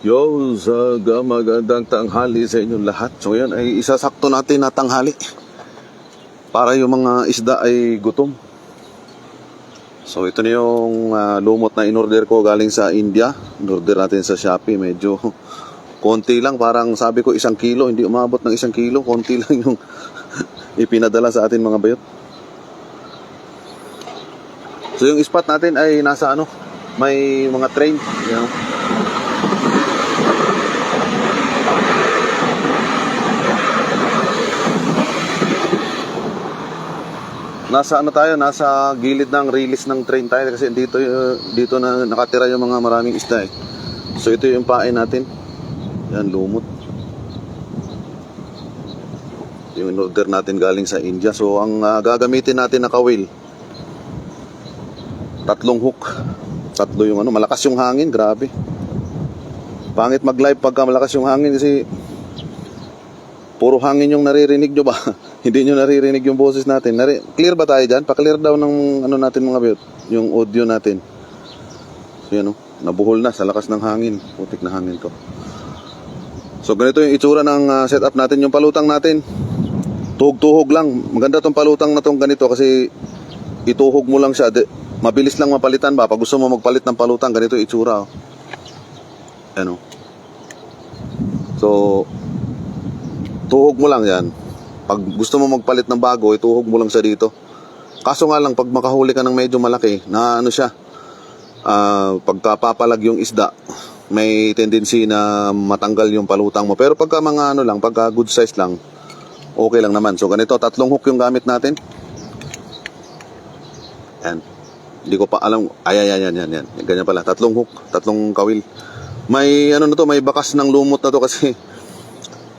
Yo, magandang tanghali sa inyong lahat. So yan ay isasakto natin na tanghali para yung mga isda ay gutom. So ito na yung lumot na in-order ko galing sa India. In-order natin sa Shopee. Medyo konti lang, parang sabi ko 1 kilo. Hindi umabot ng 1 kilo. Konti lang yung ipinadala sa atin mga bayot. So yung spot natin ay nasa may mga train. Yan. Nasa tayo, nasa gilid ng release ng train tayo kasi dito na nakatira yung mga maraming isda eh. So ito yung pain natin. Yan, lumot. Yung order natin galing sa India. So ang gagamitin natin na kawil, 3 hook. 3 yung malakas yung hangin, grabe. Pangit mag-live pagka malakas yung hangin kasi puro hangin yung naririnig nyo ba? Hindi nyo naririnig yung boses natin. Clear ba tayo dyan? Pa-clear daw ng natin mga biyot, yung audio natin. So yan nabuhol na sa lakas ng hangin. Putik na hangin to. So ganito yung itsura ng setup natin. Yung palutang natin, tuhog-tuhog lang. Maganda tong palutang na tong ganito kasi ituhog mo lang siya. Mabilis lang mapalitan ba? Pag gusto mo magpalit ng palutang, ganito yung itsura. So tuhog mo lang yan. Pag gusto mo magpalit ng bago, ituhog mo lang siya dito. Kaso nga lang, pag makahuli ka ng medyo malaki, na siya, pagkapapalag yung isda, may tendency na matanggal yung palutang mo. Pero pagka mga pagka good size lang, okay lang naman. So ganito, 3 hook yung gamit natin. Yan. Hindi ko pa alam. Yan. Ganyan pala, 3 hook, 3 kawil. May may bakas ng lumot na to kasi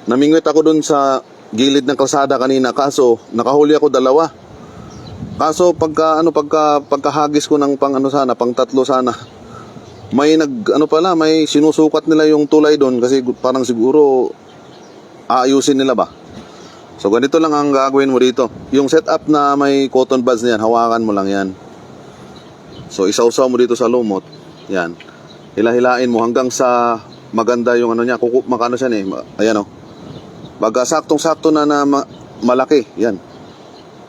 namingwit ako dun sa gilid ng kalsada kanina, kaso nakahuli ako 2. Kaso pagkahagis ko ng pang 3 sana. May may sinusukat nila yung tulay doon kasi parang siguro aayusin nila ba. So ganito lang ang gagawin mo dito. Yung setup na may cotton buds na yan, hawakan mo lang yan. So isawsaw mo dito sa lumot. Yan. Hilahilain mo hanggang sa maganda yung niya. Makano siya eh. Ayan Baga saktong-sakto na malaki. Yan.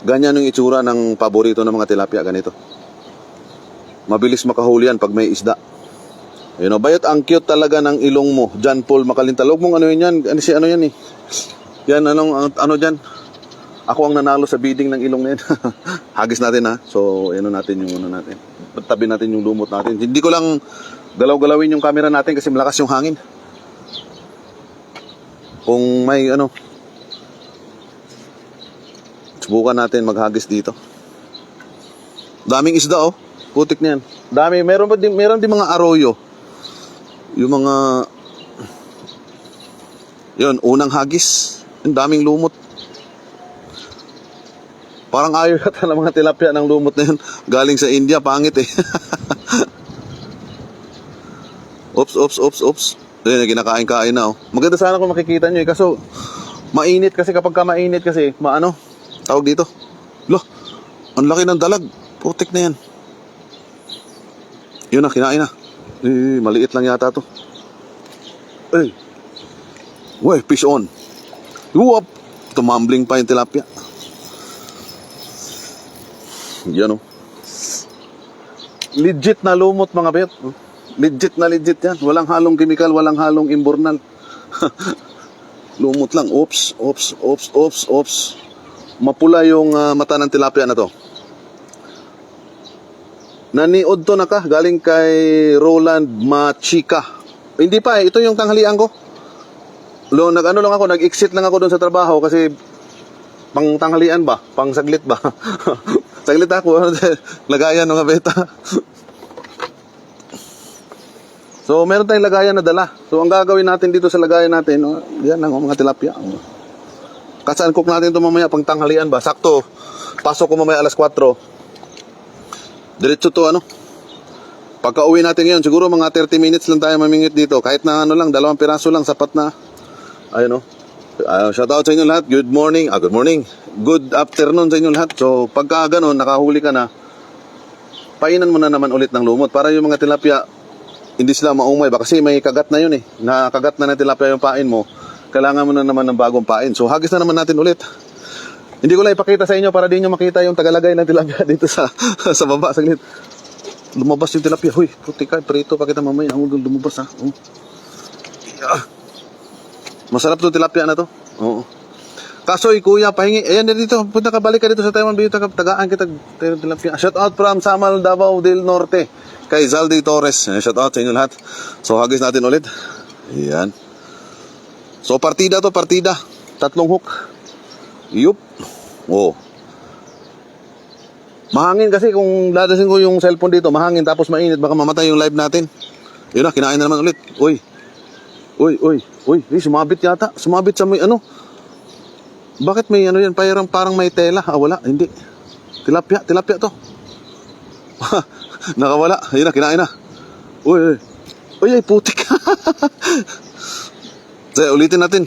Ganyan yung itsura ng paborito ng mga tilapia. Ganito. Mabilis makahuli yan pag may isda. Bayot, ang cute talaga ng ilong mo. John Paul Makalintal. Huwag mong yan. Yan eh. Yan, dyan. Ako ang nanalo sa bidding ng ilong na yan. Hagis natin ha. So, natin yung natin. Tabi natin yung lumot natin. Hindi ko lang galaw-galawin yung camera natin kasi malakas yung hangin. Kung may subukan natin maghagis dito. Daming isda putik na yan. Dami, meron din mga arroyo. Yung mga unang hagis. Yung daming lumot. Parang ayaw yata ng mga tilapia ng lumot na yun. Galing sa India, pangit eh. Oops. Ayun, kinakain-kain na Maganda sana kung makikita nyo kaso mainit kasi kapag mainit kasi tawag dito. Ang laki ng dalag. Putik na yan. Yun kinain na. Maliit lang yata to. Fish on. Whoop! Tumambling pa yung tilapia. Yan legit na lumot mga bet. Legit yan. Walang halong chemical, walang halong imbornal. Lumot lang. Oops. Mapula yung mata ng tilapia na to. Naniod to galing kay Roland Machika. Hindi pa ito yung tanghalian ko. Nag-exit lang ako doon sa trabaho kasi pang tanghalian ba? Pang saglit ba? Saglit ako. Lagayan ng beta. So, meron tayong lagayan na dala. So, ang gagawin natin dito sa lagayan natin, yan lang mga tilapia. Kasaan cook natin ito mamaya pang tanghalian ba? Sakto, pasok ko mamaya 4:00. Diretso to Pagka uwi natin ngayon, siguro mga 30 minutes lang tayo mamingit dito. Kahit na 2 piraso lang, sapat na. Shout out sa inyo lahat. Good morning. Good morning. Good afternoon sa inyo lahat. So, pagka ganun, nakahuli ka na, painan mo na naman ulit ng lumot para yung mga tilapia hindi sila maumay ba? Kasi may kagat na yun eh. Nakagat na ng tilapia yung pain mo. Kailangan mo na naman ng bagong pain. So, hagis na naman natin ulit. Hindi ko lang ipakita sa inyo para di nyo makita yung tagalagay ng tilapia dito sa sa baba. Saglit. Lumabas yung tilapia. Huy, puti ka. Prito pa kita mamaya. Huwag lumabas ha. Oh. Yeah. Masarap to tilapia na to. Oo. Kasoy, kuya, pahingi. Ayan na dito. Punta ka, balik ka dito sa Taiwan. Tagaan kita tilapia. Shout out from Samal, Davao del Norte. Kay Zaldi Torres. Shout out sa inyo lahat. So, hagis natin ulit. Ayan. So, partida to, partida. 3 hook. Yup. Oh. Mahangin kasi kung ladasin ko yung cellphone dito, mahangin tapos mainit, baka mamatay yung live natin. Yun na, kinain na naman ulit. Uy. Sumabit yata. Sumabit sa may ano. Bakit may ano yan? Parang may tela. Ah, wala. Hindi. Tilapia to. Nakawala. Ayun na, kinain na. Uy, putik. So, ulitin natin.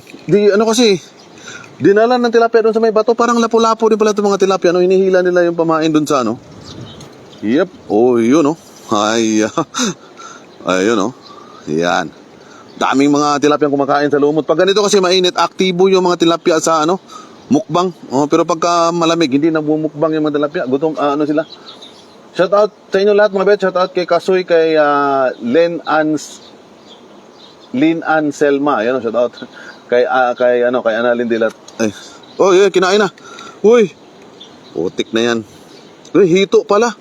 Dinala ng tilapia doon sa may bato. Parang lapu-lapo din pala itong mga tilapia. No? Hinihila nila yung pamain doon sa ano. Yep. Oh, yun oh. Ayun oh. Yan. Daming mga tilapia kumakain sa lumot. Pag ganito kasi mainit, aktibo yung mga tilapia sa ano, mukbang. Oh, pero pagka malamig, hindi na bumukbang yung mga tilapia. Gutom, ano sila. Shout out sa inyo lahat mga bet. Shout out kay Kasoy, kay Lynn Ann Selma. Ayan, shout out. Kay Annalyn Dilat. Ay. Oh, yeah, kinain na. Uy. Putik na yan. Uy, hito pala.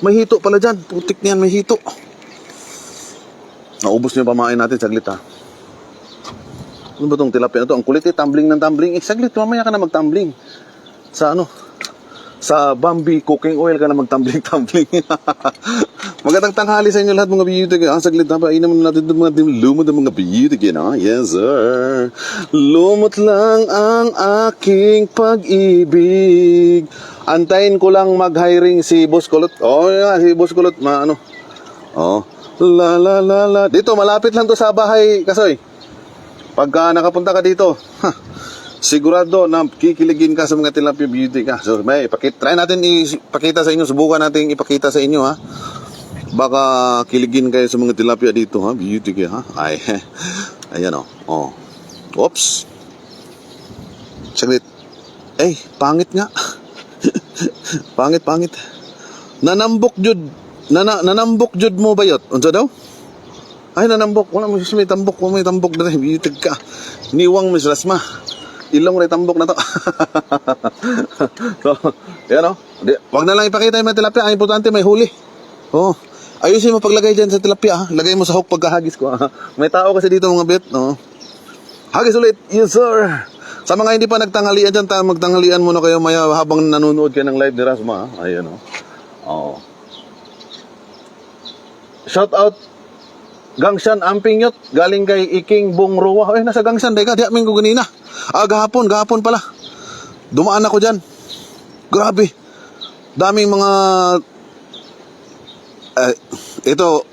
May hito pala dyan. Putik na yan, may hito. Naubos niyo yung pamain natin, saglit ha. Ano ba itong tilapia na to? Ang kulit eh, tumbling ng tumbling. Saglit, mamaya ka na mag-tumbling. Sa ano? Sa Bambi cooking oil ka na mag-tumbling. Magandang tanghali sa inyo lahat mga beauty. Saglit na ba? Inan muna natin itong mga lumot ng mga beauty. Yes sir. Lumot lang ang aking pag-ibig. Antayin ko lang mag-hiring si Boss Kulot. Oh yeah, si Boss Kulot. Oh. La. Dito, malapit lang to sa bahay, Kasoy. Pagka nakapunta ka dito, sigurado na kikiligin ka sa mga tilapia beauty ka. So, try natin ipakita sa inyo, subukan natin ipakita sa inyo, ha. Baka kiligin kayo sa mga tilapia dito, ha. Beauty ka, ha. Ayan, oh. Oops. Saglit. Pangit nga. Pangit. Nanambok jud mo bayot. Unsa daw? Ay, nanambok. Wala mo may tambok. May tambok na rin. Beauty ka. Niwang mislasma. Ilong rin tambok na to. So, yan o. Wag na lang ipakita yung mga tilapia. Ang importante may huli. Oh. Ayusin mo paglagay dyan sa tilapia. Ha? Lagay mo sa hook pagkahagis ko. Ha? May tao kasi dito mga bet. No? Hagis ulit. Yes sir. Sa mga hindi pa nagtanghalian dyan, magtanghalian muna kayo maya habang nanonood kayo ng live ni Rasma. Ha? Ayan o. Oh. Shout out Gangshan Ampingyot galing kay Iking Bongruwa. Nasa Gangshan deka, di amin ko ganina. Gahapon pala. Dumaan ako diyan. Grabe. Daming mga ito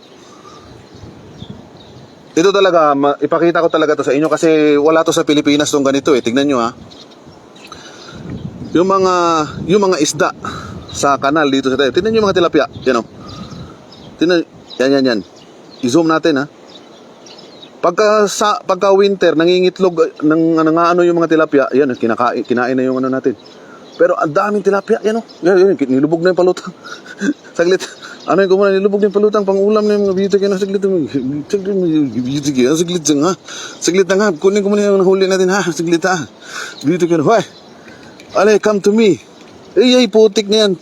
talaga ipakita ko talaga to sa inyo kasi wala to sa Pilipinas tong ganito eh. Tingnan niyo ha. Yung mga isda sa kanal dito sa tayo. Tingnan niyo yung mga tilapia, yan oh. Tingnan yan. I-zoom natin ha. Pagka winter nangingitlog nangaano yung mga tilapia, yan kinain na yung ano natin. Pero ang daming tilapia, yan oh. Yan, nilubog na yung palutang. Saglit. Ano yung kumuna, nilubog na yung palutang pang-ulam na yung mga beauty kaya saglit. Saglit na nga. Kunin ko muna yung huli natin ha. Saglit ha. Beauty kaya. Hoy. Alay, come to me. Putik na yan.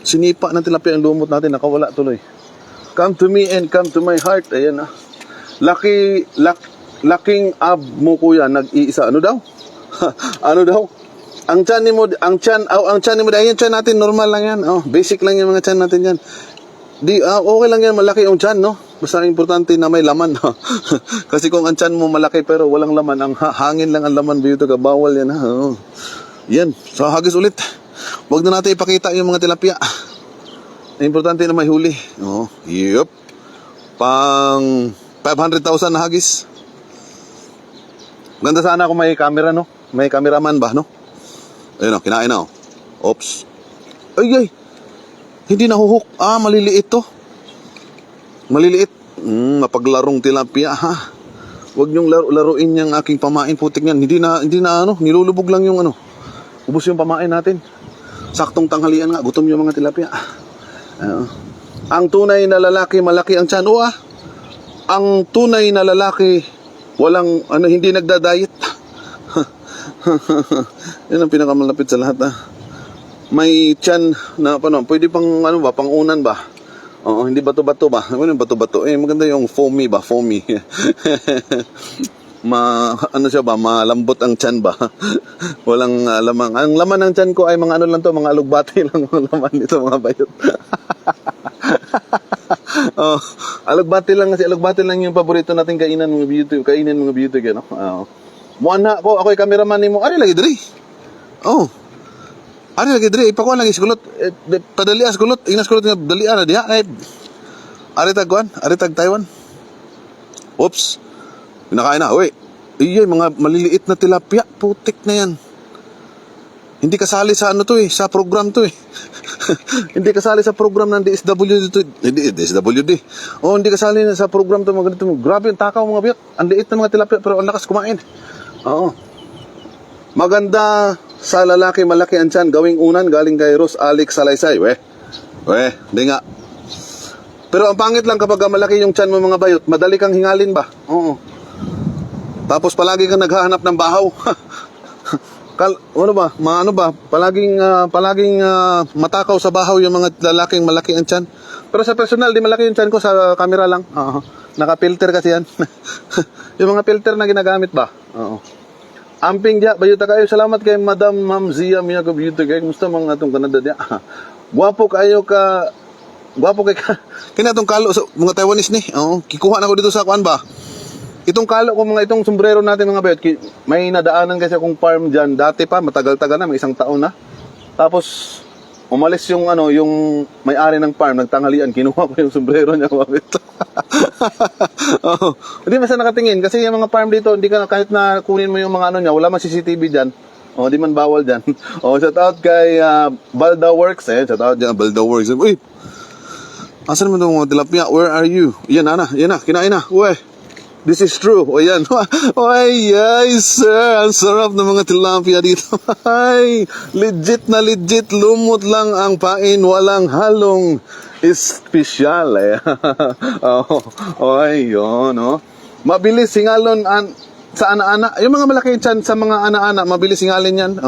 Sinipa ng tilapia ang lumot natin, nakawala tuloy. Come to me and come to my heart. Ayan na. Laking ab mo kuya, nag-iisa. Ano daw? Ano daw? Ang tiyan mo dahil yung tiyan natin, normal lang yan. Oh, basic lang yung mga tiyan natin yan. Okay lang yan, malaki yung tiyan, no? Basta importante na may laman. No? Kasi kung ang tiyan mo malaki pero walang laman, ang hangin lang ang laman, biyuto ka, bawal yan, ha? Oh. Yan, so hagis ulit. Huwag na natin ipakita yung mga tilapia. Importante na may huli. Oh, yup. Pang 500,000 na hagis. Ganda sana kung may camera, no? May cameraman ba, no? Ayun o, kinain na o. Oops. Ay. Hindi nahuhuk. Maliliit to. Maliliit. Mapaglarong tilapia, ha? Huwag niyong laruin yung aking pamain, putik yan. Hindi na nilulubog lang yung ubos yung pamain natin. Saktong tanghalian nga, gutom yung mga tilapia. Ang tunay na lalaki, malaki ang tiyan. Ang tunay na lalaki, walang, hindi nagda-diet. Yan ang pinakamalapit sa lahat, May tiyan na, pwede pang, pang-unan ba? Oo, hindi bato-bato ba? Ano yung bato-bato? Maganda yung foamy ba? Foamy. Siya ba? Malambot ang tiyan ba? Walang lamang. Ang laman ng tiyan ko ay mga lang to, mga alugbati lang ang laman nito, mga bayot. Alugbati lang kasi alugbati lang yung paborito nating kainan mga beauty, gano. Muana ko, ako'y cameraman nimo. Ari lagi diri. Ari lagi diri, ipakuan lagi sigulot. Padali sigulot, inas kulot nga dali ana diha. Ari tag Taiwan. Oops. Pinakain na, uy. Mga maliliit na tilapia, putik na yan. Hindi kasali sa sa program to. Hindi kasali sa program ng DSWD to. DSWD. Hindi kasali na sa program to mga ganito. Grabe yung takaw mga biyot. Ang liit na mga tilapia pero ang lakas kumain. Maganda sa lalaki malaki ang tiyan. Gawing unan galing kay Rose Alex Salaysay. Di nga. Pero ang pangit lang kapag malaki yung tiyan mo mga bayot, madali kang hingalin ba? Tapos palagi kang naghahanap ng bahaw. Palaging matakaw sa bahaw yung mga lalaking malaki ang tiyan. Pero sa personal, di malaki yung tiyan ko, sa camera lang. Naka-filter kasi yan. Yung mga filter na ginagamit ba? Amping dia, bayuta kayo. Salamat kay Madam Ma'am Zia Miyago Beauty kayo. Gusto mga itong Canada dia. Gwapo kay kinatong kalo sa mga Taiwanese ni. Kikuha na ko dito sa kuan ba? Itong kalo ko itong sombrero natin mga bayot, may nadaanan kasi akong farm dyan. Dati pa, matagal-tagal na, may 1 taon na. Tapos, umalis yung yung may-ari ng farm, nagtanghalian, kinuha ko yung sombrero niya, babit. Hindi masa nakatingin, kasi yung mga farm dito, hindi ka kahit na kunin mo yung mga niya, wala man CCTV dyan. Di man bawal dyan. Shout out kay Balda Works, shout out dyan, Balda Works. Uy, asan mo itong mga tilapia? Where are you? Yan na, kinain na. Uy. This is true. Yan. Ay, sir. Ang sarap ng mga tilapia dito. Ay, legit na legit. Lumot lang ang pain. Walang halong espesyal. Yun. Mabilis singalon sa ana-ana. Yung mga malaki tiyan sa mga ana-ana, mabilis singalin yan.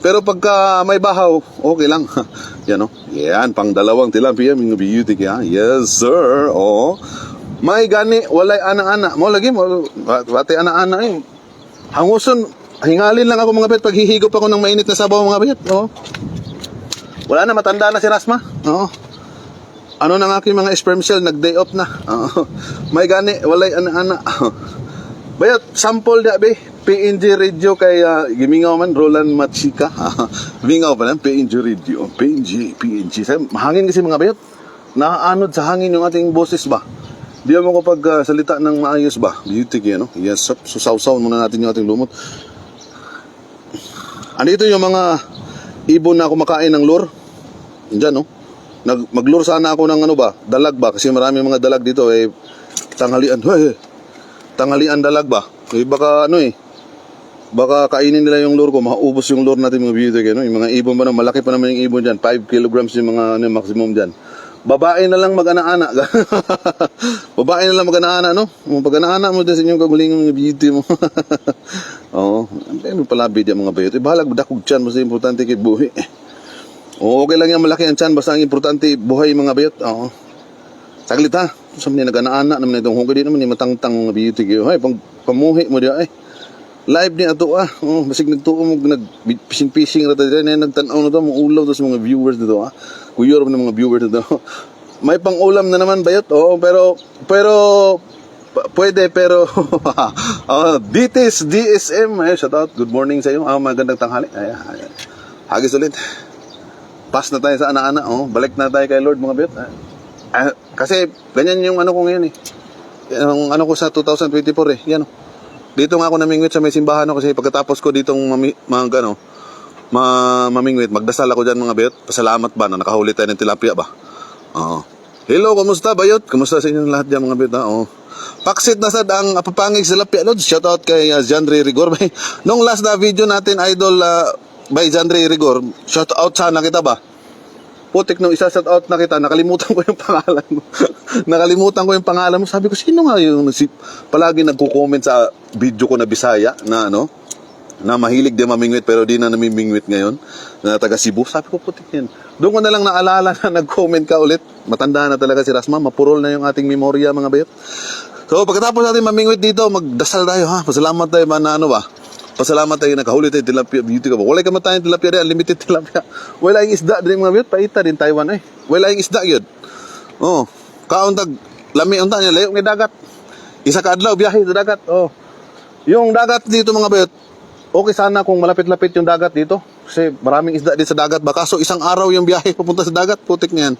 Pero pagka may bahaw, okay lang. Yan, pang dalawang tilapia. Mga beauty kaya. Yes, sir. May gani, walay ana-ana. Mo lagi mo, bati ana-ana Hanguson, hingalin lang ako mga bet pag hihigop ako ng mainit na sabaw mga bet. Wala na, matanda na si Rasma. Ano na aking mga sperm cell, nag-day off na. May gani, walay ana-ana. Bayat, sample da be. PNG Radio kay gimingaw man, Roland Machika. Gimingaw pa lang, PNG Radio. PNG. Mahangin kasi mga bayat. Nakaanod sa hangin yung ating boses ba? Di mo kapag salita ng maayos ba? Beauty no? Yes, so sausaw muna natin yung ating lumot. Andito yung mga ibon na kumakain ng lure. Diyan, no? Mag-lure sana ako ng dalag ba? Kasi marami mga dalag dito, tanghalian. Tanghalian dalag ba? Baka baka kainin nila yung lure ko, maubos yung lure natin mga beauty, no? Yung mga ibon ba, malaki pa naman yung ibon dyan. 5 kilograms yung mga maximum dyan. Babae na lang mag-ana-ana. Babae na lang mag-ana-ana, no? Pag ana-ana mo din sa inyong kagulingan ng beauty mo. Ano pala bidya mga bayot. Bahalag, dakog tiyan, basta importante kay buhi. Okay lang yan, malaki ang tiyan, basta ang importante, buhay mga bayot. Saglit ha. Sa mga nag-ana-ana naman itong hungkay, di naman yung matangtang mga beauty kayo. Pamuhi mo diya, live niya ito basig nagtuo mo nag-fishing rata dito na nagtanaw na ito mga ulaw to sa mga viewers dito kuyor ng mga viewers dito. May pang-ulam na naman bayot pero pwede pero DSM shout out, good morning sa iyo, magandang tanghali. Hagis ulit, pass na tayo sa ana-ana, balik na tayo kay Lord mga bayot. Kasi ganyan yung ko ngayon yung ko sa 2024 yan dito nga ako namingwit sa may simbahan kasi pagkatapos ko ditong mamingwit, magdasal ako dyan mga bayot. Pasalamat ba na nakahuli tayo ng tilapia ba? Hello, kumusta bayot? Kumusta sa inyong lahat dyan mga bayot? Oh. Paksit na sad ang apapangig sa Lapia Lods. Shoutout kay Jandre Rigor. Nung last na video natin, idol, by Jandre Rigor, shoutout sana kita ba? Putik nung isa shoutout na kita, nakalimutan ko yung pangalan mo. Nakalimutan ko yung pangalan mo. Sabi ko, sino nga yung palagi nagko-comment sa video ko na Bisaya na ano? Na mahilig din mamingwit pero di na namimingwit ngayon na taga Cebu. Sabi ko, putik yan. Doon ko na lang naalala na nag-comment ka ulit. Matanda na talaga si Rasma. Mapurol na yung ating memorya mga bayot. So pagkatapos natin mamingwit dito, magdasal tayo ha. Pasalamat tayo man na ano ba. Pasalamat tayo nakahuli tayo tilapia beauty ka ba. Wala ka matayang tilapia rin. Unlimited tilapia. Wala yung isda din mga bayot. Paita din Taiwan eh. Wala yung isda yun. Oh. Kauntag. Lami unta niya. Layo ng dagat. Isa ka adlaw biyahe sa dagat. Oh. Yung dagat dito mga bayot. Okay sana kung malapit-lapit yung dagat dito. Kasi maraming isda din sa dagat. Baka so isang araw yung biyahe papunta sa dagat. Putik niyan.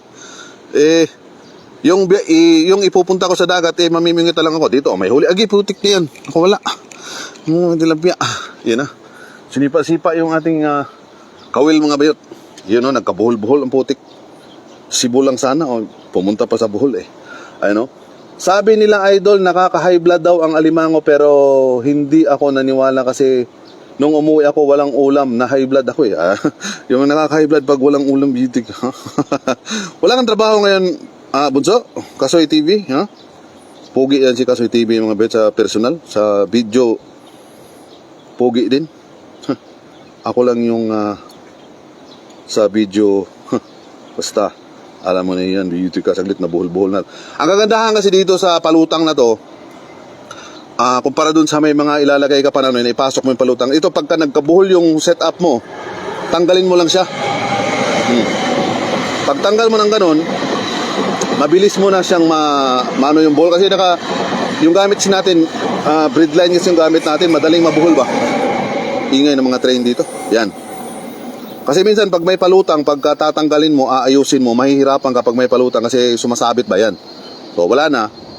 Yung ipupunta ko sa dagat, mamimingit lang ako. Dito, may huli. Agi, putik niyan. Ako wala. Tilapia. Yan na. Sinipa-sipa yung ating kawil mga bayot. Yun o, nagkabuhol-buhol ang putik. Cebu lang sana. O, pumunta pa sa buhol eh. Ayun o. Sabi nila idol, nakaka-high blood daw ang alimango pero hindi ako naniwala kasi nung umuwi ako, walang ulam, na high blood ako eh. Yung nakaka-high blood pag walang ulam, beauty ka. Wala kang trabaho ngayon, Bunso? Kasoy TV, ha? Pogi yan si Kasoy TV, mga bet, sa personal, sa video, pogi din. Ako lang yung sa video, basta, alam mo na yan, beauty ka, saglit na buhol-buhol na. Ang kagandahan kasi dito sa palutang na to, kumpara dun sa may mga ilalagay ka pa na ipasok mo yung palutang. Ito pagka nagkabuhol yung setup mo, tanggalin mo lang siya. Pagtanggal mo ng ganun, mabilis mo na siyang maano yung bowl kasi yung gamit natin, breadline kasi yung gamit natin, madaling mabuhol ba? Ingay ng mga train dito. Yan. Kasi minsan pag may palutang, pagka tatanggalin mo, aayusin mo, mahihirapan kapag may palutang kasi sumasabit ba yan. So wala na.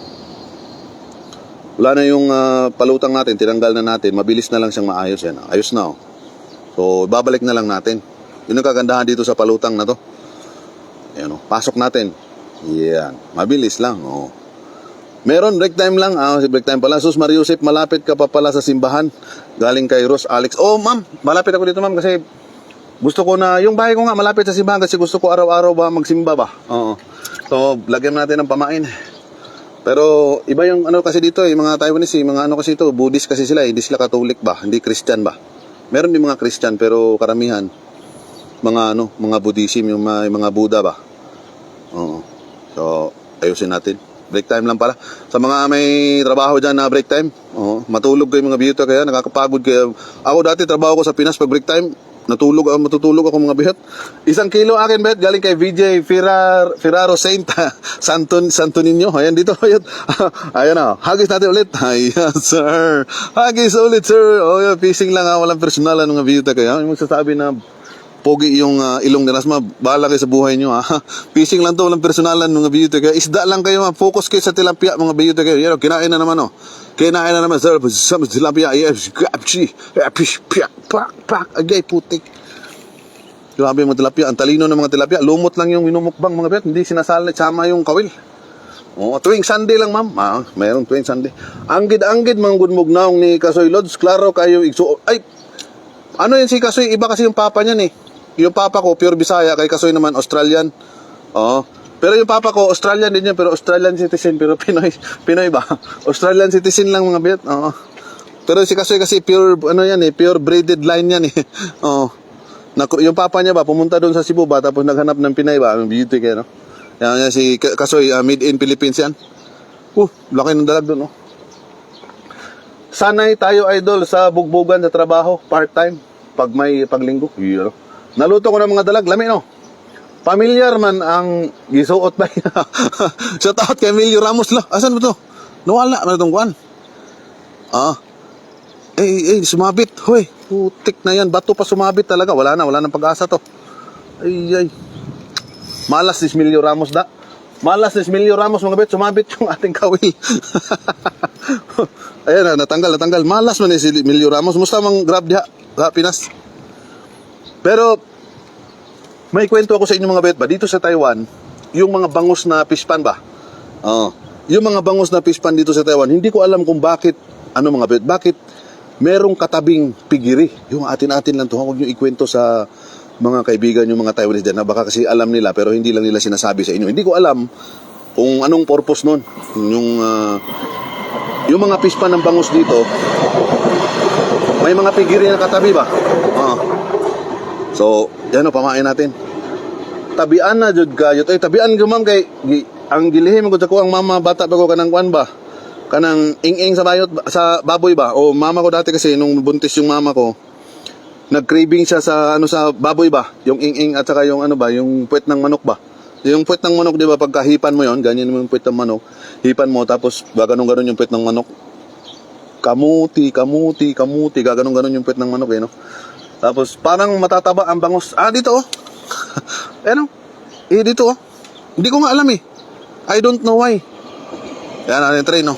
Wala na yung palutang natin, tinanggal na natin, mabilis na lang siyang maayos yan. Ayos na oh. So, babalik na lang natin. Yun ang kagandahan dito sa palutang na to. Ayan oh, pasok natin. Yan, mabilis lang oh. Meron, break time lang. Break time pala. Sus Mariusip, malapit ka pa pala sa simbahan. Galing kay Ros Alex. Oh, ma'am, malapit ako dito ma'am kasi gusto ko na, yung bahay ko nga malapit sa simbahan kasi gusto ko araw-araw ba magsimba ba. Oo. So, lagyan natin ng pamain. Pero iba yung ano kasi dito mga Taiwanese, mga ano kasi ito, Buddhist kasi sila, hindi sila Catholic ba, hindi Christian ba. Meron din mga Christian pero karamihan mga Buddhism, yung mga Buddha ba. Oo. So, ayusin natin. Break time lang pala. Sa mga may trabaho diyan na break time, matulog kayo mga biyota kaya nakakapagod kayo. Ako dati trabaho ko sa Pinas pag break time, matutulog ako mga bihot. 1 kilo akin bet galing kay VJ Ferraro Saint Santo Niño. Ayan dito ayun. Ayan na. Hagis natin ulit. Ayan sir. Hagis ulit sir. Oh, yeah, fishing lang walang personalan mga bihot kaya. Yung magsasabi na pogi yung ilong ni Rasma, bahala kayo sa buhay nyo ha. Fishing lang to, walang personalan mga bihot kaya. Isda lang kayo, focus kayo sa tilapia mga bihot kaya. Yan, kinain na naman oh. Kinain na naman sir, sa tilapia, pak, agay putik. Grabe mga tilapia, ang talino ng mga tilapia, lumot lang yung minumukbang mga bet, hindi sinasali, sama yung kawil. Tuwing Sunday lang ma'am, mayroong tuwing Sunday. Anggid mga gudmugnaong ni Kasoy Lods, klaro kayo igsuot. Ay, ano yan si Kasoy, iba kasi yung papa niyan eh. Yung papa ko, pure Bisaya, kay Kasoy naman, Australian. Pero yung papa ko, Australian din yan, pero Australian citizen, pero Pinoy ba? Australian citizen lang mga bet. Pero si Kasoy kasi pure, pure braided line yan eh. Yung papa niya ba, pumunta doon sa Cebu ba, tapos naghanap ng Pinay ba, beauty kayo, no? Yan si Kasoy, made in Philippines yan. Laki ng dalag doon, no? Sanay tayo idol sa bugbugan sa trabaho, part-time, pag may paglinggo. Naluto ko ng mga dalag, lami, no? Familiar man ang gisuot ba? Shout out kay Emilio Ramos la. Asan mo to? Nawala man itong kuan. Sumabit. Hoy, putik na yan. Bato pa sumabit talaga. Wala nang pag-asa to. Ay. Malas ni Emilio Ramos da. Malas ni Emilio Ramos mga bet. Sumabit yung ating kawil. Ayan na, natanggal. Malas man ni Emilio Ramos. Musta mang grab diha sa Pinas. Pero may kwento ako sa inyo mga bet ba, dito sa Taiwan, yung mga bangus na fish pan ba? Yung mga bangus na fish pan dito sa Taiwan, hindi ko alam kung bakit, mga bet, bakit merong katabing pigiri. Yung atin-atin lang to, huwag nyo ikwento sa mga kaibigan, yung mga Taiwanese dyan, na baka kasi alam nila, pero hindi lang nila sinasabi sa inyo. Hindi ko alam kung anong purpose nun. Yung mga fish pan ng bangus dito, may mga pigiri na katabi ba? So, yan o, pamain natin. Tabian na jud kayo. Tabian gamam kay ang gilihim ko sa ko ang mama bata pa ko kanang kwan ba? Kanang ing-ing sa bayot sa baboy ba? O mama ko dati kasi nung buntis yung mama ko, nag-craving siya sa sa baboy ba? Yung ing-ing at saka yung yung puwet ng manok ba? Yung puwet ng manok, di ba, pagka hipan mo yon, ganyan yung puwet ng manok. Hipan mo tapos gaganon-ganon yung puwet ng manok. Kamuti, gaganon-ganon yung puwet ng manok no. Tapos parang matataba ang bangus. Dito oh. Dito oh. Hindi ko nga alam eh. I don't know why. Yan, natin try, no?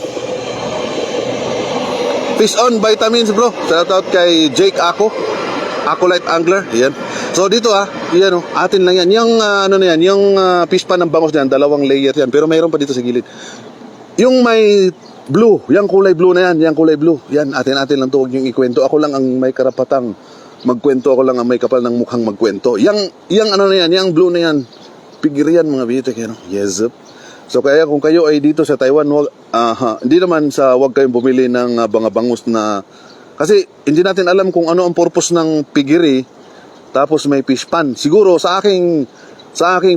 Fish on vitamins, bro. Shout out kay Jake Light Angler. Yan. So dito yan oh, atin lang yan. Yung yung fish pan ng bangus diyan, 2 layer yan. Pero mayroon pa dito sa gilid. Yung may blue, yung kulay blue na yan, Yan, atin lang 'to, wag niyo ikwento. Ako lang ang may karapatang magkwento, ako lang ang may kapal ng mukhang magkwento. Yang yung blue na yan, pigirian mga bitek, Yes, up. So kaya kung kayo ay dito sa Taiwan, hindi naman wag kayong bumili ng bangus na, kasi hindi natin alam kung ano ang purpose ng pigiri, tapos may fish pan. Siguro sa aking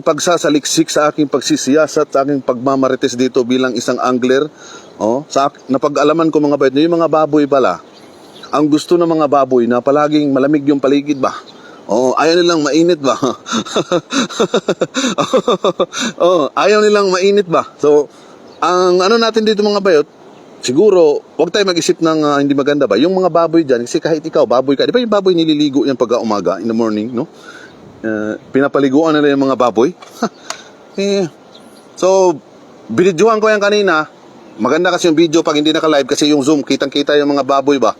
pagsasaliksik, sa aking pagsisiyasat, sa aking pagmamarites dito bilang isang angler, napag-alaman ko mga bayot, yung mga baboy pala, ang gusto ng mga baboy na palaging malamig yung paligid ba? Ayaw nilang mainit ba? Ayaw nilang mainit ba? So, ang natin dito mga bayot, siguro, wag tayo mag-isip ng hindi maganda ba? Yung mga baboy dyan, kasi kahit ikaw, baboy ka, di ba yung baboy nililigo yan pagka umaga, in the morning, no? Pinapaliguan nila yung mga baboy. So, binidyohan ko yan kanina. Maganda kasi yung video pag hindi naka-live kasi yung zoom, kitang-kita yung mga baboy ba?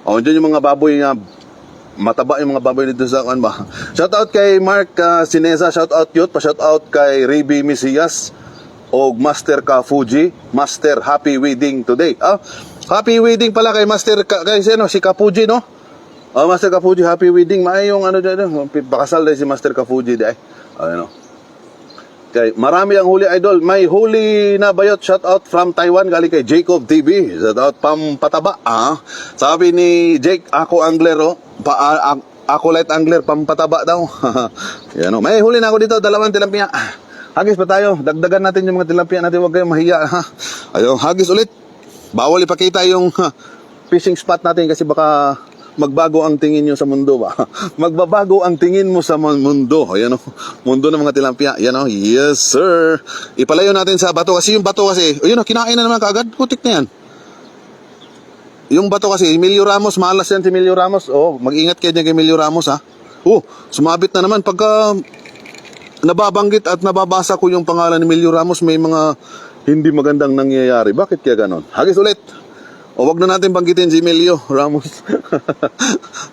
Diyan yung mga baboy na mataba yung mga baboy dito sa kan ba. Shout out kay Mark Sineza, shout out yun, pa-shout out kay Raby Mesias o Master Ka Fuji. Master, happy wedding today. Happy wedding pala kay Master kay si Ka Fuji, no? Master Ka Fuji, happy wedding. Maayong diyan, pakasal din si Master Ka Fuji dai. Okay, marami ang huli idol. May huli na bayot, shout out from Taiwan galing kay Jacob TV. Shout out pampataba. Sabi ni Jake, ako angler ako light angler, pampataba daw. Yan may huli na ako dito, 2 tilapia. Hagis pa tayo. Dagdagan natin yung mga tilapia natin, wag kayong mahiya. Ayun, hagis ulit. Bawal ipakita yung fishing spot natin kasi baka magbago ang tingin nyo sa mundo ba? Magbabago ang tingin mo sa mundo. Ayan mundo ng mga tilapia. Ayan yes sir. Ipalayo natin sa bato kasi yung bato kasi, kinain na naman kaagad. Putik na yan. Yung bato kasi, Emilio Ramos, malas yan si Emilio Ramos. Mag-ingat kayo dyan kay Emilio Ramos sumabit na naman. Pagka nababanggit at nababasa ko yung pangalan ni Emilio Ramos, may mga hindi magandang nangyayari. Bakit kaya ganon? Hagis ulit. Wag na natin banggitin si Emilio Ramos.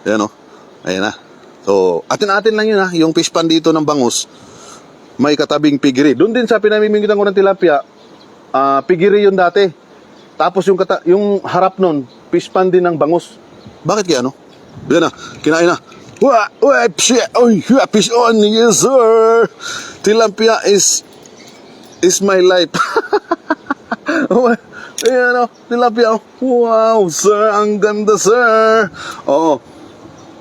Ayan Ayan na. So, atin-atin lang yun yung fish pan dito ng bangus, may katabing pigiri. Doon din sa pinamiminggitan ko ng tilapia, pigiri yun dati. Tapos yung harap nun, fish pan din ng bangus. Bakit kaya Yan kinain na. Fish on, yes sir. Tilapia is my life. Ayan tilapia. Wow, sir, ang ganda, sir.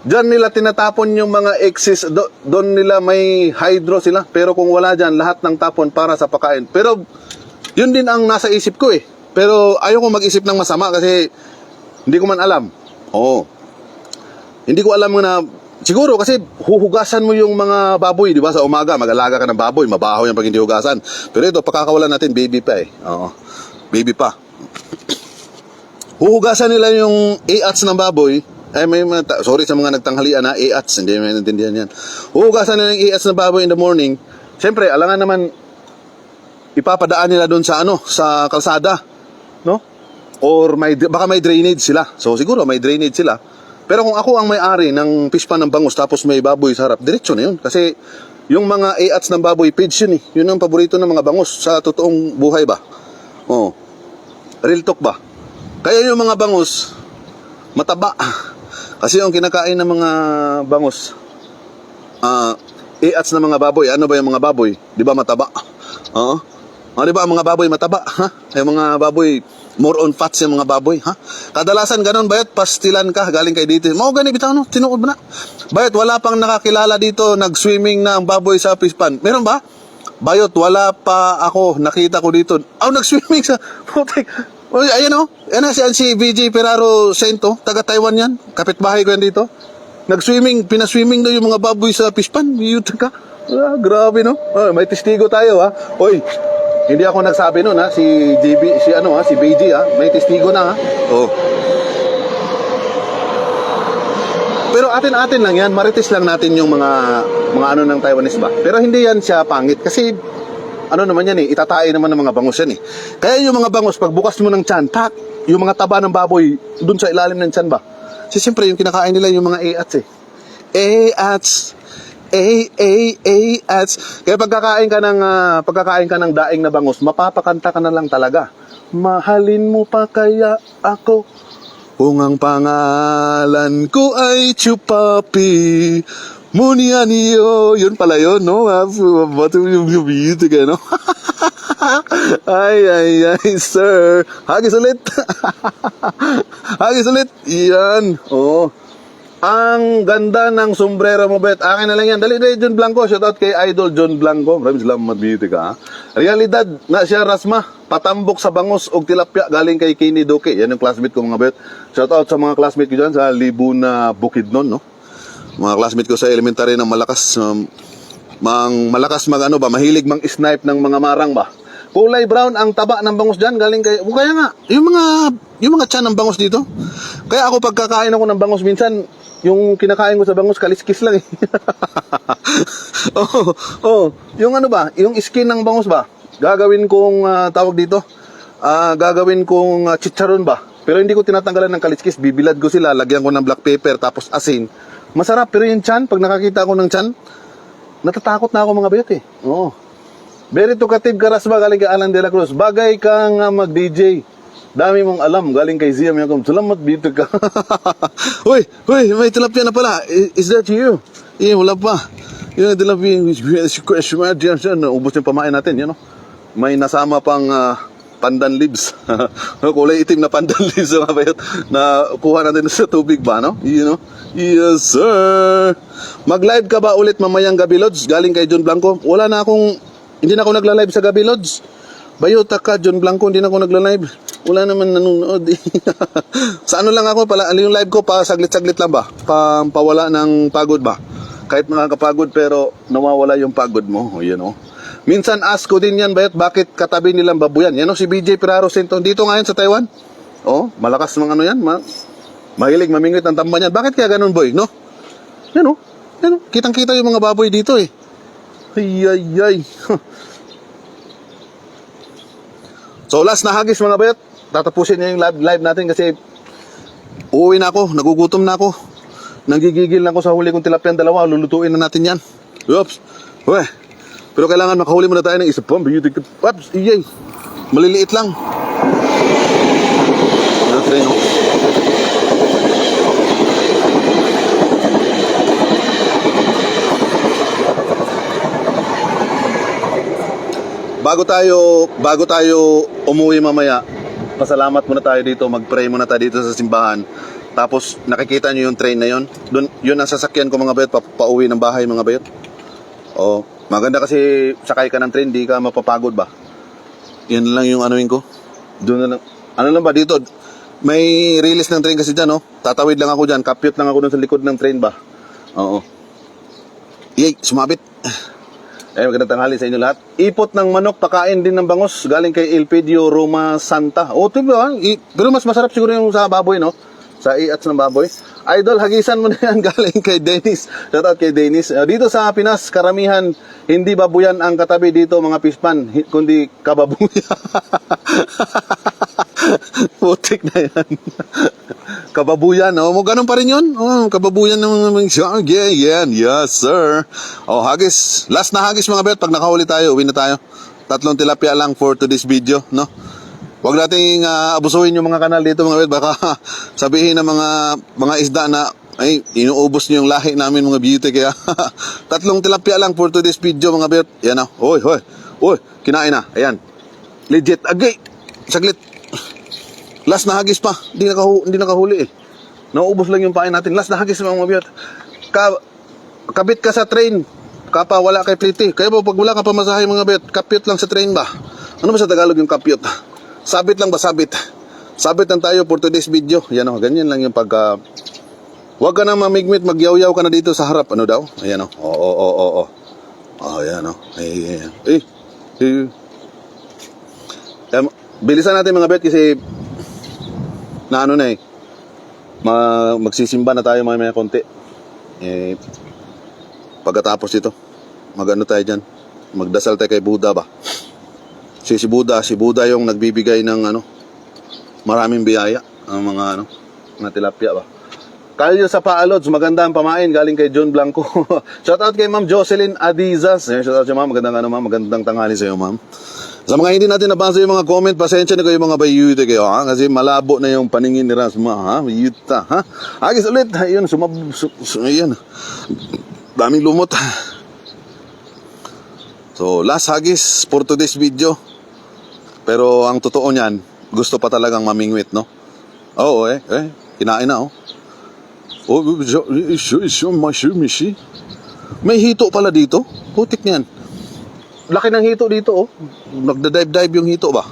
Diyan nila tinatapon yung mga excess. Doon nila may hydro sila. Pero kung wala dyan, lahat ng tapon para sa pagkain. Pero, yun din ang nasa isip ko Pero, ayaw ko mag-isip ng masama kasi hindi ko man alam. Hindi ko alam na, siguro kasi huhugasan mo yung mga baboy, di ba? Sa umaga, mag-alaga ka ng baboy. Mabaho yan pag hindi hugasan. Pero ito, pakakawalan natin, baby pa Baby pa. Huhugasan nila yung AATS ng baboy. Sorry sa mga nagtanghalian AATS, hindi may naintindihan yan. Huhugasan nila yung AATS ng baboy in the morning. Siyempre, alangan naman ipapadaan nila doon sa sa kalsada, no? Or baka may drainage sila. So siguro may drainage sila. Pero kung ako ang may-ari ng fish pan ng bangus tapos may baboy sa harap, diretso na yun. Kasi Yung mga AATS ng baboy, page yun eh. Yun ang paborito ng mga bangus sa totoong buhay ba? Oh. Real talk ba? Kaya yung mga bangus, mataba. Kasi yung kinakain ng mga bangus, AATS ng mga baboy, ano ba yung mga baboy? Di ba mataba? Oo. Di ba ang mga baboy mataba? Ha? Yung mga baboy, more on fats yung mga baboy, ha? Kadalasan ganun, bayat, pastilan ka, galing kay dito. Mga ganun, bitaw, no? Tinuod ba na? Bayat, wala pang nakakilala dito, nag-swimming na ang baboy sa fish pond. Meron ba? Bayot, wala pa ako, nakita ko dito. Nag-swimming sa, putik. Ayan o, yan na si VJ Ferraro Sento, taga Taiwan yan, kapitbahay ko yan dito. Nag-swimming, pinaswimming na yung mga baboy sa fish pond. Ka. Grabe no? May testigo tayo ha. Oy, hindi ako nagsabi nun ha, si JB, si BJ ha, may testigo na ha. Oh. Pero atin-atin lang yan, marites lang natin yung mga ano ng Taiwanese ba. Pero hindi yan siya pangit kasi ano naman yan eh, itatae naman ng mga bangus yan eh. Kaya yung mga bangus, pag bukas mo ng tiyan, yung mga taba ng baboy, dun sa ilalim ng tiyan ba? Kasi siyempre yung kinakain nila yung mga AATS eh. AATS. AATS. Kaya pagkakain ka ng daing na bangus, mapapakanta ka na lang talaga. Mahalin mo pa kaya ako kung ang pangalan ko ay Chupapi. Munianiyo. Yun pala yun, no? Ba't yung music, no? Ay, sir. Hagis ulit. Hagis ulit. Yan. Oh. Ang ganda ng sombrero mo, Bet. Akin na lang yan. Dali, John Blanco. Shoutout kay Idol John Blanco. Maraming salamat, beauty ka. Realidad na siya, Rasma. Patambok sa bangus o tilapia galing kay Kenny Duque. Yan yung classmate ko, mga Bet. Shoutout sa mga classmate ko dyan sa Libuna Bukidnon, no? Mga classmate ko sa elementary na malakas mahilig mang-snipe ng mga marang ba. Kulay brown ang taba ng bangus diyan galing kay kaya nga yung mga tiyan ng bangus dito. Kaya ako pagkakain ako ng bangus minsan yung kinakain ko sa bangus kaliskis lang eh. Yung yung skin ng bangus ba? Gagawin kong tawag dito. Gagawin kong chicharon ba. Pero hindi ko tinatanggalan ng kaliskis, bibilad ko sila, lagyan ko ng black pepper tapos asin. Masarap, pero yung tiyan, pag nakakita ko ng tiyan, natatakot na ako mga bayot eh. Oo. Very talkative ka, Rasma, galing kay Alan de la Cruz. Bagay ka nga mag-DJ. Dami mong alam, galing kay Zia Miyakom. Salamat, bito ka. Uy, may tilapia na pala. Is that you? Wala pa. Yung tilapia, ubos yung pamain natin, yun, no? May nasama pang pandan leaves. Kulay itim na pandan leaves mga bayot na kuha natin sa tubig ba, no? Yes, sir. Mag-live ka ba ulit mamayang gabi, Lods? Galing kay John Blanco. Hindi na ako nagla-live sa gabi, Lods. Bayot ka, John Blanco, hindi na ako nagla-live. Wala naman nanonood. Sa ano lang ako, yung live ko, saglit-saglit lang ba? Pawala ng pagod ba? Kahit nakakapagod pero nawawala yung pagod mo. Minsan ask ko din yan, Bayot, bakit katabi nilang babuyan? Yan si BJ Ferraro Sento. Dito ngayon sa Taiwan. Malakas mga yan. Mahilig mamingwit ang tamba niyan. Bakit kaya ganun, boy? No? Yan. Kitang-kita yung mga baboy dito eh. Ay. So last na hagis mga Bayot. Tatapusin niya yung live natin kasi uuwi na ako. Nagugutom na ako. Nanggigigil na ako sa huli kong tilapia dalawa. Lulutuin na natin yan. Oops. Pero kailangan makahuli muna tayo ng isa pang beauty. Paps, iyay. Maliliit lang. Bago tayo umuwi mamaya, pasalamat muna tayo dito, mag-pray muna tayo dito sa simbahan. Tapos nakikita nyo yung train na yon. Doon, yun ang sasakyan ko mga Bayot, pauwi ng bahay mga Bayot. Maganda kasi sakay ka ng train, di ka mapapagod ba? Yan lang yung anuin ko. Doon na lang. Ano lang ba dito? May release ng train kasi dyan, no? Tatawid lang ako dyan, kapyot lang ako doon sa likod ng train ba? Oo. Yay, sumabit. Magandang tanghali sa inyo lahat. Ipot ng manok, pakain din ng bangus, galing kay Elpidio Roma Santa. Diba? Pero mas masarap siguro yung sa baboy, no? Sa iats ng baboy. Idol, hagisan mo na yan galing kay Dennis. Shout out kay Dennis. Dito sa Pinas, karamihan, hindi babuyan ang katabi dito mga pispan, kundi kababuyan. Putik na yan. Kababuyan. Oh, ganun pa rin yun. Oh, kababuyan ng mga yeah, yes sir. Oh, hagis. Last na hagis mga bet. Pag nakahuli tayo, uwi na tayo. 3 tilapia lang for today's video, no? Huwag nating abusuhin yung mga kanal dito mga bet. Baka sabihin ng mga isda na ay inuubos niyo yung lahi namin mga beauty. Kaya 3 tilapia lang for today's video mga bet. Yan na. Oy, kinain na. Ayan. Legit. Agay. Saglit. Last na hagis pa. Hindi nakahuli eh. Nauubos lang yung pain natin. Last na hagis mga bet. Kabit ka sa train. Kapa wala kay pliti. Kaya pag wala ka pamasahe mga bet, kapyot lang sa train ba? Ano ba sa Tagalog yung kapyot? Sabit lang ba sabit? Sabit lang tayo for today's video. Yan o, ganyan lang yung pagka... Huwag ka na mamigmit, magyaw-yaw ka na dito sa harap. Ano daw? Ayan o. Oo. Ayan o. Bilisan natin mga bet kasi na ano na eh. Magsisimba na tayo mga konti. Pagkatapos ito, magano tayo dyan. Magdasal tayo kay Buddha ba? Si Buddha yung nagbibigay ng maraming biyaya ang mga tilapia ba. Kalyo sa Paalods, maganda ang pamain galing kay John Blanco. Shout out kay Ma'am Jocelyn Adizas. Shout out sa ma'am, magandang tanghali sa iyo ma'am. Sa mga hindi natin nabasa yung mga comment, pasensya na kayo mga bayute kayo ha, kasi malabo na yung paningin ni Rasma ha, bayuta ha. Agis ulit, ayun, ayun. Daming lumot. So, last hagis for today's video. Pero ang totoo niyan, gusto pa talagang mamingwit, no? Oo, kinain na, oh. Oh, may hito pala dito. Putik niyan. Laki ng hito dito, oh. Nagda-dive yung hito ba?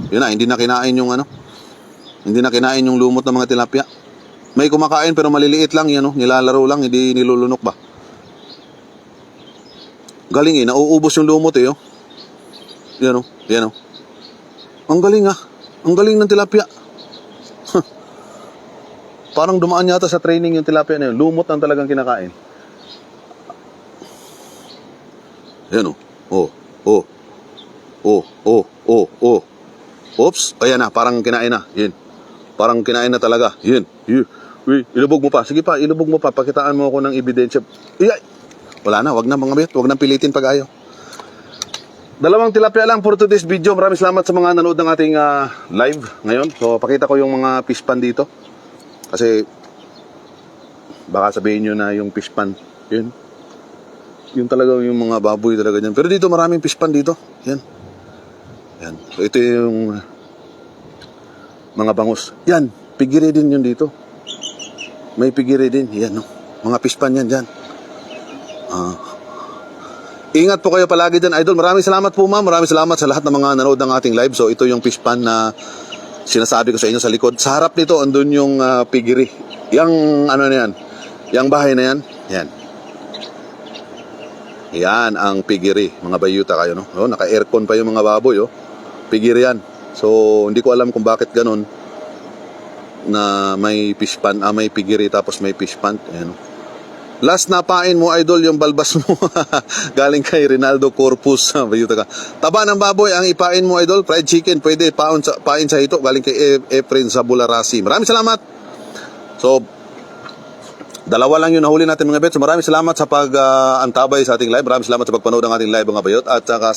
Yun na, hindi na kinain yung lumot ng mga tilapia. May kumakain pero maliliit lang, yan, oh. Nilalaro lang, hindi nilulunok ba? Galing nauubos yung lumot oh. Yan oh. Ang galing Ang galing ng tilapia. Parang dumaan yata sa training yung tilapia na yun. Lumot ang talagang kinakain. Yan oh. Oops. Ayan na, parang kinain na. Yan. Parang kinain na talaga. Yan. Ilubog mo pa. Sige pa, ilubog mo pa. Pakitaan mo ako ng ebidensya. Wala na, wag na mga bet. Wag na pilitin pag ayaw. 2 tilapia lang for today's video. Maraming salamat sa mga nanood ng ating live ngayon. So, pakita ko yung mga fish pan dito. Kasi, baka sabihin nyo na yung fish pan. Yun. Yung talaga yung mga baboy talaga dyan. Pero dito maraming fish pan dito. Yan. So, ito yung mga bangus. Yan. Pigiri din yun dito. May pigiri din. Yan, no. Mga fish pan yan dyan. Ingat po kayo palagi dyan, idol. Maraming salamat po ma'am. Maraming salamat sa lahat ng mga nanood ng ating live. So ito yung fish pan na sinasabi ko sa inyo sa likod. Sa harap nito andun yung pigiri. Yang na yan. Yang bahay na yan. Yan ang pigiri. Mga bayuta kayo, no? Naka-aircon pa yung mga baboy, oh. Pigiri yan. So hindi ko alam kung bakit ganun na may fish pan, may pigiri tapos may fish pan. Ayan, oh. Last na pain mo, idol, yung balbas mo. Galing kay Rinaldo Corpus. Bayuta ka. Taba ng baboy ang ipain mo, idol. Fried chicken, pwede. Pain sa hito. Galing kay Efren sa Bularasi. Maraming salamat. So, 2 lang yung nahuli natin mga bet. So, maraming salamat sa pag-antabay sa ating live. Maraming salamat sa pagpanood ng ating live mga bayot. At saka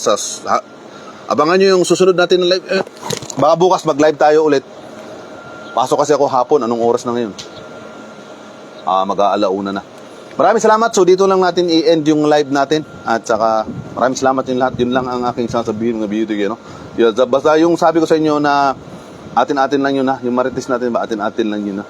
abangan nyo yung susunod natin na live. Baka bukas mag-live tayo ulit. Pasok kasi ako hapon. Anong oras na ngayon? Mag-aalauna na. Maraming salamat. So dito lang natin i-end yung live natin. At saka maraming salamat yung lahat. Yun lang ang aking sasabihin ng beauty, no? Basta yung sabi ko sa inyo na atin-atin lang yun na. Yung marites natin ba atin-atin lang yun na.